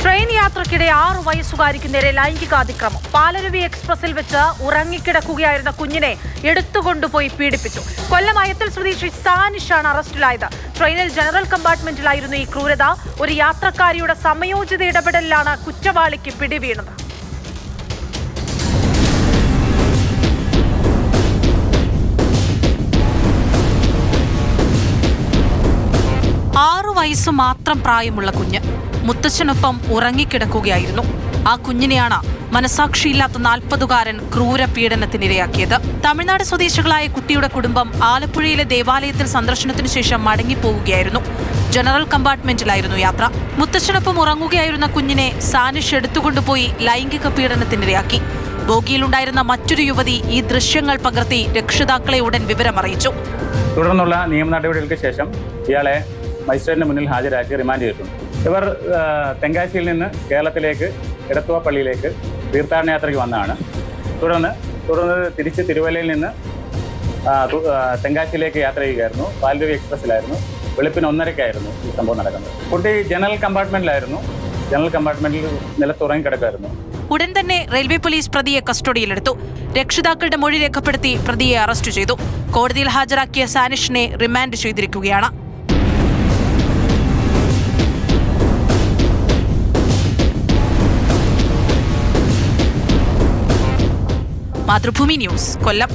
Train യാത്രക്കിടെ 6 വയസ്സുകാരിക്ക് നേരെ ലൈംഗികാതിക്രമം. പാലരുവി എക്സ്പ്രസിൽ വെച്ച് ഉറങ്ങിക്കിടക്കുകയായിരുന്ന കുഞ്ഞിനെ എടുത്തുകൊണ്ടുപോയി പീഡിപ്പിച്ചു. കൊല്ലം അയത്തിൽ സ്വദേശി സാനിഷാണ് അറസ്റ്റിലായത്. ട്രെയിനിൽ ജനറൽ കമ്പാർട്ട്മെന്റിലായിരുന്നു ഈ ക്രൂരത. ഒരു യാത്രക്കാരിയുടെ സമയോചിത ഇടപെടലിലാണ് കുറ്റവാളിക്ക് പിടിവീണത്. വയസ്സ് മാത്രം പ്രായമുള്ള കുഞ്ഞ് മുത്തച്ഛനൊപ്പം ഉറങ്ങിക്കിടക്കുകയായിരുന്നു. ആ കുഞ്ഞിനെയാണ് മനസാക്ഷിയില്ലാത്ത 40-കാരൻ ക്രൂര പീഡനത്തിനിരയാക്കിയത്. തമിഴ്നാട് സ്വദേശികളായ കുട്ടിയുടെ കുടുംബം ആലപ്പുഴയിലെ ദേവാലയത്തിൽ സന്ദർശനത്തിനു ശേഷം മടങ്ങിപ്പോവുകയായിരുന്നു. ജനറൽ കമ്പാർട്ട്മെന്റിലായിരുന്നു യാത്ര. മുത്തച്ഛനൊപ്പം ഉറങ്ങുകയായിരുന്ന കുഞ്ഞിനെ സാനിഷ് എടുത്തുകൊണ്ടുപോയി ലൈംഗിക പീഡനത്തിനിരയാക്കി. ബോഗിയിലുണ്ടായിരുന്ന മറ്റൊരു യുവതി ഈ ദൃശ്യങ്ങൾ പകർത്തി രക്ഷിതാക്കളെ ഉടൻ വിവരമറിയിച്ചു. തുടർന്നുള്ള നിയമ നടപടികൾക്ക് ശേഷം ഇയാളെ മജിസ്ട്രേറ്റിന് മുന്നിൽ ഹാജരാക്കി റിമാൻഡ് ചെയ്തിട്ടുണ്ട്. ഇവർ തെങ്കാശിയിൽ നിന്ന് കേരളത്തിലേക്ക് എടത്തുവ പള്ളിയിലേക്ക് തീർത്ഥാടന യാത്രയ്ക്ക് വന്നതാണ്. തുടർന്ന് തിരിച്ച് തിരുവല്ലയിൽ നിന്ന് തെങ്കാശിയിലേക്ക് യാത്ര ചെയ്യുകയായിരുന്നു. പാലരുവി എക്സ്പ്രസ്സിലായിരുന്നു. വെളുപ്പിന് 1:30-ക്കായിരുന്നു ഈ സംഭവം നടക്കുന്നത്. കുട്ടി ജനറൽ കമ്പാർട്ട്മെന്റിലായിരുന്നു. ജനറൽ കമ്പാർട്ട്മെന്റിൽ നിലത്തുറങ്ങി കിടക്കായിരുന്നു. ഉടൻ തന്നെ റെയിൽവേ പോലീസ് പ്രതിയെ കസ്റ്റഡിയിലെടുത്തു. രക്ഷിതാക്കളുടെ മൊഴി രേഖപ്പെടുത്തി പ്രതിയെ അറസ്റ്റ് ചെയ്തു. കോടതിയിൽ ഹാജരാക്കിയ സാനിഷിനെ റിമാൻഡ് ചെയ്തിരിക്കുകയാണ്. മാതൃഭൂമി ന്യൂസ്, കൊല്ലം.